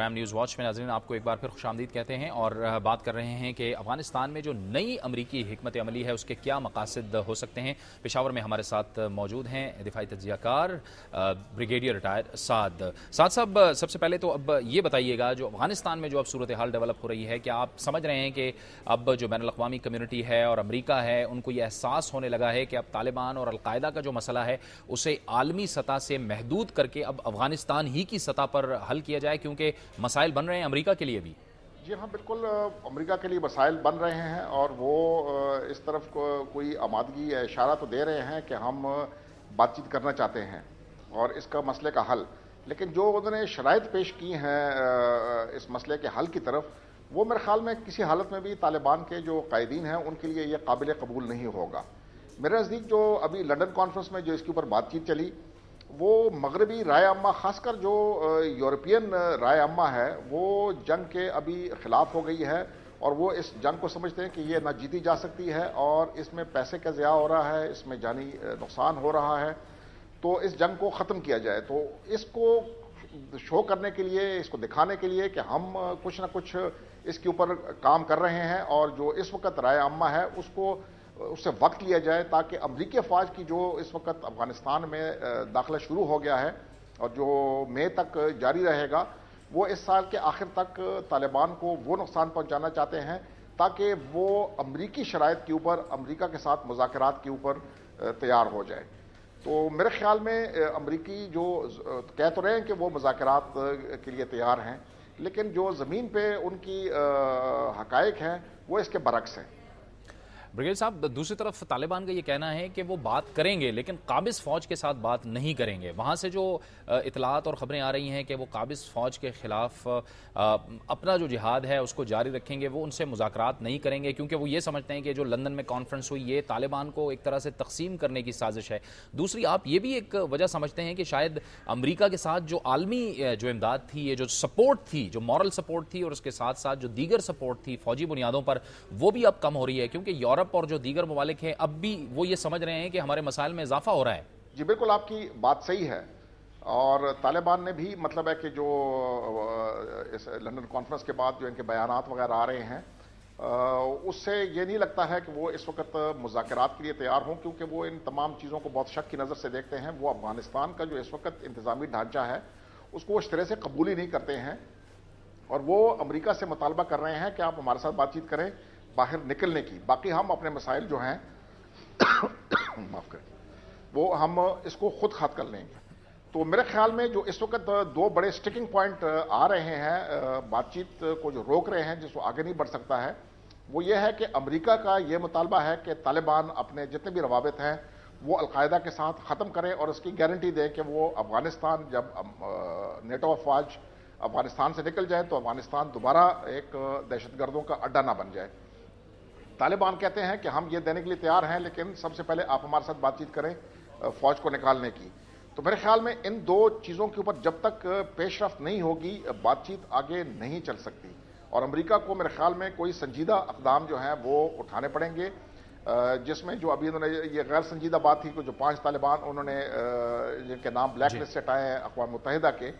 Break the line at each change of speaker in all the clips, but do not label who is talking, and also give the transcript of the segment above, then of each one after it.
Programme news watch में नाज़रीन आपको एक बार फिर खुशामदीद कहते हैं और बात कर रहे हैं कि अफगानिस्तान में जो नई अमरीकी हिकमत अमली है उसके क्या मकासद हो सकते हैं। पेशावर में हमारे साथ मौजूद हैं दिफाई तज्ज़ियाकार ब्रिगेडियर रिटायर साद साहब। सबसे पहले तो अब ये बताइएगा, जो अफगानिस्तान में जो अब सूरत हाल डेवलप हो रही है, क्या आप समझ रहे हैं कि अब जो बैनुल अक़वामी कम्युनिटी है और अमरीका है उनको ये एहसास होने लगा है कि अब तालिबान और अलकायदा का जो मसला है उसे आलमी सतह से महदूद करके अब अफगानिस्तान ही की सतह पर हल किया जाए, क्योंकि मसाइल बन रहे हैं अमेरिका के लिए भी?
जी हाँ, बिल्कुल अमेरिका के लिए मसाइल बन रहे हैं और वो इस तरफ कोई आमादगी या इशारा तो दे रहे हैं कि हम बातचीत करना चाहते हैं और इसका मसले का हल, लेकिन जो उन्होंने शराइत पेश की हैं इस मसले के हल की तरफ, वो मेरे ख्याल में किसी हालत में भी तालिबान के जो कायदीन हैं उनके लिए ये काबिल कबूल नहीं होगा। मेरे नज़दीक जो अभी लंदन कॉन्फ्रेंस में जो इसके ऊपर बातचीत चली, वो मगरबी राय अम्मा, खासकर जो यूरोपियन राय अम्मा है, वो जंग के अभी खिलाफ हो गई है और वो इस जंग को समझते हैं कि ये ना जीती जा सकती है और इसमें पैसे का ज़िया हो रहा है, इसमें जानी नुकसान हो रहा है, तो इस जंग को ख़त्म किया जाए। तो इसको शो करने के लिए, इसको दिखाने के लिए कि हम कुछ ना कुछ इसके ऊपर काम कर रहे हैं और जो इस वक्त राय अम्मा है उससे वक्त लिया जाए, ताकि अमरीकी अफवाज की जो इस वक्त अफगानिस्तान में दाखिला शुरू हो गया है और जो मई तक जारी रहेगा, वो इस साल के आखिर तक तालिबान को वो नुकसान पहुंचाना चाहते हैं ताकि वो अमरीकी शराइत के ऊपर, अमरीका के साथ मुज़ाकरात के ऊपर तैयार हो जाए। तो मेरे ख्याल में अमरीकी जो कह तो रहे हैं कि वो मुज़ाकरात के लिए तैयार हैं, लेकिन जो ज़मीन पे उनकी हक़ाइक़ हैं वो इसके बरक्स हैं।
ब्रिगेड साहब, दूसरी तरफ तालिबान का ये कहना है कि वो बात करेंगे लेकिन काबिज फ़ौज के साथ बात नहीं करेंगे। वहाँ से जो इतलात और ख़बरें आ रही हैं कि वो काबिज फ़ौज के ख़िलाफ़ अपना जो जिहाद है उसको जारी रखेंगे, वो उनसे मुज़ाकरात नहीं करेंगे, क्योंकि वो ये समझते हैं कि जो लंदन में कॉन्फ्रेंस हुई ये तालिबान को एक तरह से तकसीम करने की साजिश है। दूसरी, आप ये भी एक वजह समझते हैं कि शायद अमरीका के साथ जो आलमी जो इमदाद थी, ये जो सपोर्ट थी, जो मॉरल सपोर्ट थी और उसके साथ साथ जो दीगर सपोर्ट थी फ़ौजी बुनियादों पर, वो भी अब कम हो रही है, क्योंकि यूरोप और जो दीगर ममालिक हैं अब भी वो ये समझ रहे हैं कि हमारे मसाइल में इजाफा हो रहा है।
जी बिल्कुल, आपकी बात सही है और तालिबान ने भी, मतलब है कि जो इस लंदन कॉन्फ्रेंस के बाद जो इनके बयानात वगैरह आ रहे हैं, उससे ये नहीं लगता है कि वो इस वक्त मुज़ाकरात के लिए तैयार हों, क्योंकि वो इन तमाम चीज़ों को बहुत शक की नज़र से देखते हैं। वो अफगानिस्तान का जो इस वक्त इंतज़ामी ढांचा है उसको वो इस तरह से कबूल ही नहीं करते हैं और वो अमरीका से मुतालबा कर रहे हैं कि आप हमारे साथ बातचीत करें बाहर निकलने की, बाकी हम अपने मसाइल जो हैं माफ़ करें, वो हम इसको खुद खत्म कर लेंगे। तो मेरे ख्याल में जो इस वक्त दो बड़े स्टिकिंग पॉइंट आ रहे हैं, बातचीत को जो रोक रहे हैं, जिसको आगे नहीं बढ़ सकता है, वो ये है कि अमरीका का ये मुतालबा है कि तालिबान अपने जितने भी रवाबित हैं वो अलकायदा के साथ ख़त्म करें और उसकी गारंटी दें कि वो अफगानिस्तान, जब नेटो अफवाज अफगानिस्तान से निकल जाए तो अफगानिस्तान दोबारा एक दहशतगर्दों का अड्डा ना बन जाए। तालिबान कहते हैं कि हम ये देने के लिए तैयार हैं, लेकिन सबसे पहले आप हमारे साथ बातचीत करें फौज को निकालने की। तो मेरे ख्याल में इन दो चीज़ों के ऊपर जब तक पेशरफ्त नहीं होगी, बातचीत आगे नहीं चल सकती और अमेरिका को मेरे ख्याल में कोई संजीदा इक़दाम जो हैं वो उठाने पड़ेंगे, जिसमें जो अभी उन्होंने ये गैर संजीदा बात थी कि जो 5 तालिबान उन्होंने जिनके नाम ब्लैक लिस्ट से हटाए हैं अक़वाम मुत्तहिदा के,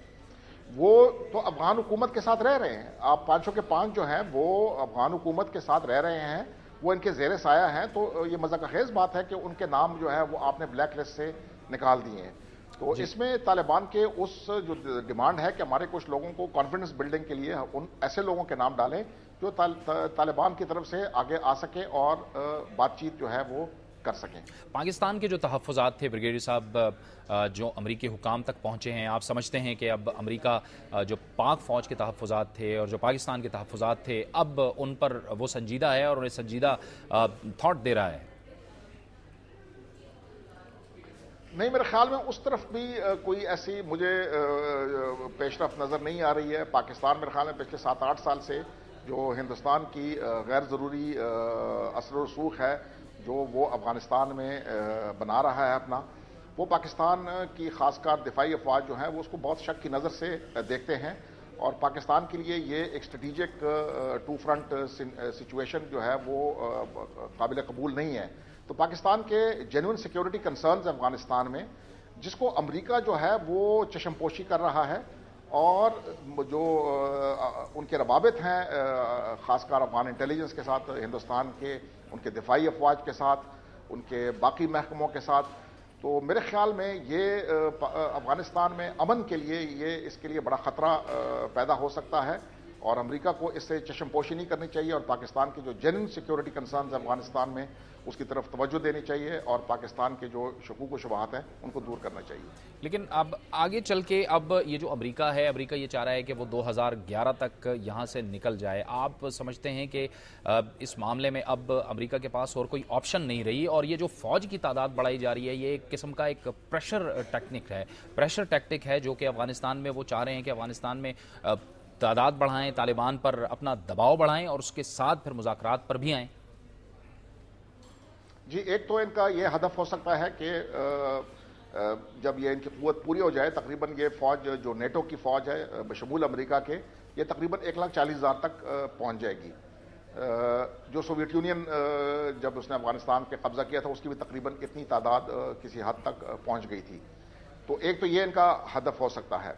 वो तो अफगान हुकूमत के साथ रह रहे हैं। आप 500 के 5 जो हैं वो अफगान हुकूमत के साथ रह रहे हैं, वो इनके ज़ेरे साया हैं। तो ये मज़ाक़खेज़ बात है कि उनके नाम जो है वो आपने ब्लैक लिस्ट से निकाल दिए हैं। तो इसमें तालिबान के उस जो डिमांड है कि हमारे कुछ लोगों को कॉन्फिडेंस बिल्डिंग के लिए उन ऐसे लोगों के नाम डालें जो तालिबान की तरफ से आगे आ सके और बातचीत जो है वो कर सकें।
पाकिस्तान के जो तहफ़्फ़ुज़ात थे ब्रिगेडियर साहब, जो अमरीकी हुकाम तक पहुँचे हैं, आप समझते हैं कि अब अमरीका जो पाक फ़ौज के तहफ़्फ़ुज़ात थे और जो पाकिस्तान के तहफ़्फ़ुज़ात थे, अब उन पर वो संजीदा है और उन्हें संजीदा थॉट दे रहा है?
नहीं, मेरे ख्याल में उस तरफ भी कोई ऐसी मुझे पेशरफ नज़र नहीं आ रही है। पाकिस्तान मेरे ख्याल में पिछले 7-8 साल से जो हिंदुस्तान की गैर ज़रूरी असर व रसूख है जो वो अफगानिस्तान में बना रहा है अपना, वो पाकिस्तान की खासकर दिफाई अफवाज जो हैं वो उसको बहुत शक की नज़र से देखते हैं और पाकिस्तान के लिए ये एक स्ट्रेटिजिक टू फ्रंट सिचुएशन जो है वो काबिल कबूल नहीं है। तो पाकिस्तान के जेन्युइन सिक्योरिटी कंसर्न्स अफगानिस्तान में, जिसको अमेरिका जो है वो चशमपोशी कर रहा है اور جو ان کے روابط ہیں خاص کر افغان انٹیلیجنس کے ساتھ، ہندوستان کے ان کے دفاعی افواج کے ساتھ، ان کے باقی محکموں کے ساتھ، تو میرے خیال میں یہ افغانستان میں امن کے لیے اس کے لیے بڑا خطرہ پیدا ہو سکتا ہے، اور امریکہ کو اس سے چشم پوشی نہیں کرنی چاہیے، اور پاکستان کی جو جینوئن سیکیورٹی کنسرنز افغانستان میں اس کی طرف توجہ دینی چاہیے، اور پاکستان کے جو شکوک و شبہات ہیں ان کو دور کرنا چاہیے۔
لیکن اب آگے چل کے اب یہ جو امریکہ ہے، امریکہ یہ چاہ رہا ہے کہ وہ 2011 تک یہاں سے نکل جائے۔ آپ سمجھتے ہیں کہ اس معاملے میں اب امریکہ کے پاس اور کوئی آپشن نہیں رہی، اور یہ جو فوج کی تعداد بڑھائی جا رہی ہے یہ ایک قسم کا ایک پریشر ٹیکٹک ہے جو کہ افغانستان میں وہ چاہ رہے ہیں کہ افغانستان میں تعداد بڑھائیں، طالبان پر اپنا دباؤ بڑھائیں اور اس کے ساتھ پھر مذاکرات پر بھی آئیں؟
جی، ایک تو ان کا یہ ہدف ہو سکتا ہے کہ جب یہ ان کی قوت پوری ہو جائے، تقریباً یہ فوج جو نیٹو کی فوج ہے بشمول امریکہ کے، یہ تقریباً 1,40,000 تک پہنچ جائے گی۔ جو سوویت یونین جب اس نے افغانستان پہ قبضہ کیا تھا اس کی بھی تقریباً اتنی تعداد کسی حد تک پہنچ گئی تھی۔ تو ایک تو یہ ان کا ہدف ہو سکتا ہے۔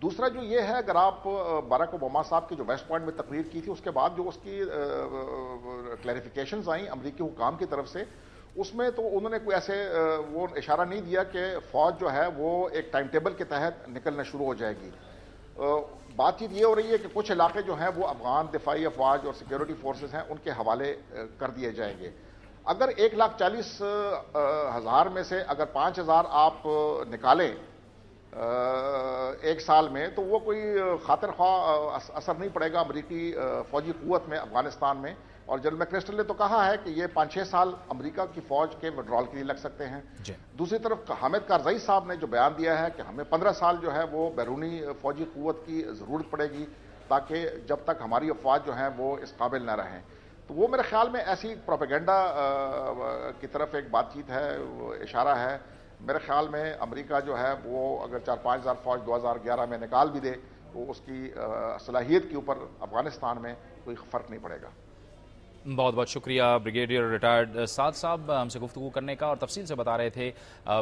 دوسرا جو یہ ہے، اگر آپ باراک اوباما صاحب کی جو ویسٹ پوائنٹ میں تقریر کی تھی اس کے بعد جو اس کی کلیریفیکیشنز آئیں امریکی حکام کی طرف سے، اس میں تو انہوں نے کوئی ایسے وہ اشارہ نہیں دیا کہ فوج جو ہے وہ ایک ٹائم ٹیبل کے تحت نکلنا شروع ہو جائے گی۔ بات چیت یہ ہو رہی ہے کہ کچھ علاقے جو ہیں وہ افغان دفاعی افواج اور سیکیورٹی فورسز ہیں ان کے حوالے کر دیے جائیں گے۔ اگر 1,40,000 میں سے اگر 5,000 آپ نکالیں ایک سال میں، تو وہ کوئی خاطر خواہ اثر نہیں پڑے گا امریکی فوجی قوت میں افغانستان میں۔ اور جنرل میکرسٹل نے تو کہا ہے کہ یہ 5-6 سال امریکہ کی فوج کے وڈرال کے لیے لگ سکتے ہیں۔ دوسری طرف حامد کارزئی صاحب نے جو بیان دیا ہے کہ ہمیں 15 سال جو ہے وہ بیرونی فوجی قوت کی ضرورت پڑے گی، تاکہ جب تک ہماری افواج جو ہیں وہ اس قابل نہ رہیں۔ تو وہ میرے خیال میں ایسی پروپیگنڈا کی طرف ایک بات چیت ہے، اشارہ ہے۔ میرے خیال میں امریکہ جو ہے وہ اگر 4-5,000 فوج 2011 میں نکال بھی دے تو اس کی صلاحیت کے اوپر افغانستان میں کوئی فرق نہیں پڑے گا۔
بہت بہت شکریہ بریگیڈیئر ریٹائرڈ سعد صاحب ہم سے گفتگو کرنے کا، اور تفصیل سے بتا رہے تھے۔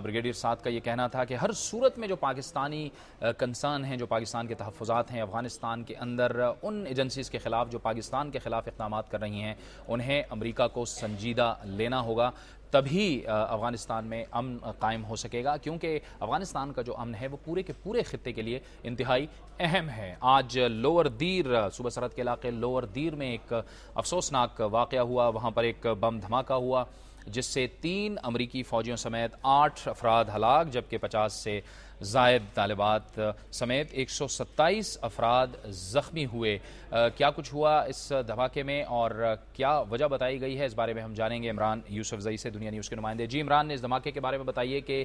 بریگیڈیئر سعد کا یہ کہنا تھا کہ ہر صورت میں جو پاکستانی کنسرن ہیں، جو پاکستان کے تحفظات ہیں افغانستان کے اندر، ان ایجنسیز کے خلاف جو پاکستان کے خلاف اقدامات کر رہی ہیں انہیں امریکہ کو سنجیدہ لینا ہوگا، تبھی افغانستان میں امن قائم ہو سکے گا، کیونکہ افغانستان کا جو امن ہے وہ پورے کے پورے خطے کے لیے انتہائی اہم ہے۔ آج لوور دیر صوبہ سرحد کے علاقے لوور دیر میں ایک افسوسناک واقعہ ہوا، وہاں پر ایک بم دھماکہ ہوا جس سے 3 امریکی فوجیوں سمیت 8 افراد ہلاک، جبکہ 50 سے زائد طالبات سمیت 127 افراد زخمی ہوئے۔ کیا کچھ ہوا اس دھماکے میں اور کیا وجہ بتائی گئی ہے، اس بارے میں ہم جانیں گے عمران یوسفزئی سے، دنیا نیوز کے نمائندے۔ جی عمران، اس دھماکے کے بارے میں بتائیے کہ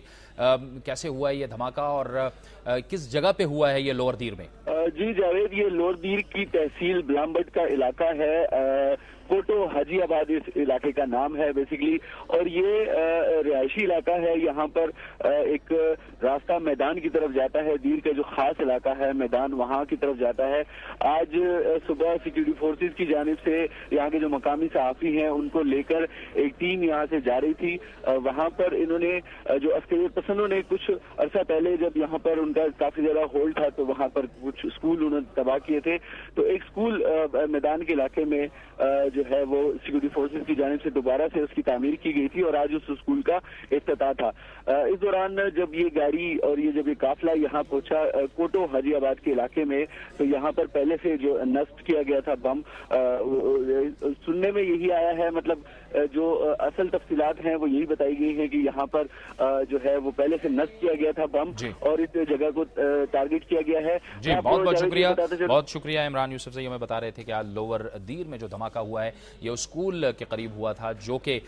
کیسے ہوا ہے یہ دھماکہ اور کس جگہ پہ ہوا ہے یہ لوور دیر میں؟
جی جاوید، یہ لوور دیر کی تحصیل بلامبٹ کا علاقہ ہے، کوٹو حاجی آباد اس علاقے کا نام ہے بیسیکلی، اور یہ رہائشی علاقہ ہے۔ یہاں پر ایک راستہ میدان کی طرف جاتا ہے، دیر کا جو خاص علاقہ ہے میدان وہاں کی طرف جاتا ہے۔ آج صبح سیکیورٹی فورسز کی جانب سے یہاں کے جو مقامی صحافی ہیں ان کو لے کر ایک ٹیم یہاں سے جا رہی تھی۔ وہاں پر انہوں نے جو عسکریت پسندوں نے کچھ عرصہ پہلے جب یہاں پر ان کا کافی زیادہ ہولڈ تھا تو وہاں پر کچھ اسکول انہوں نے تباہ کیے تھے، تو ایک اسکول میدان کے علاقے میں جو ہے وہ سیکیورٹی فورسز کی جانب سے دوبارہ سے اس کی تعمیر کی گئی تھی اور آج اس اسکول کا افتتاح تھا۔ اس دوران جب یہ گاڑی اور یہ جب یہ قافلہ یہاں پہنچا کوٹو حاجی آباد کے علاقے میں، تو یہاں پر پہلے سے جو نصب کیا گیا تھا بم، سننے میں یہی آیا ہے، مطلب جو اصل تفصیلات ہیں وہ یہی بتائی گئی ہیں کہ یہاں پر جو ہے وہ پہلے سے نصب کیا گیا تھا بم اور اس جگہ کو ٹارگٹ کیا گیا ہے۔
جی بہت بہت شکریہ، بہت شکریہ عمران یوسفزئی، ہمیں بتا رہے تھے کہ آج لوور دیر میں جو دھماکہ ہوا ہے یہ اسکول کے قریب ہوا تھا، جو کہ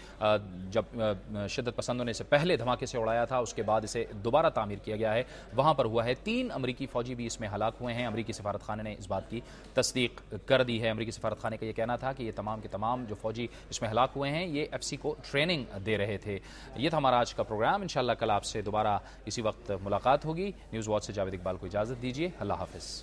جب شدت پسندوں نے اسے پہلے دھماکے سے اڑایا تھا اس کے بعد اسے دوبارہ تعمیر کیا گیا ہے، وہاں پر ہوا ہے۔ 3 امریکی فوجی بھی اس میں ہلاک ہوئے ہیں۔ امریکی سفارت خانے نے اس بات کی تصدیق کر دی ہے۔ امریکی سفارت خانے کا یہ کہنا تھا کہ یہ تمام کے تمام جو فوجی اس میں ہلاک ہوئے ہیں یہ FC کو ٹریننگ دے رہے تھے۔ یہ تھا ہمارا آج کا پروگرام، انشاءاللہ کل آپ سے دوبارہ اسی وقت ملاقات ہوگی۔ نیوز واچ سے جاوید اقبال کو اجازت دیجیے، اللہ حافظ۔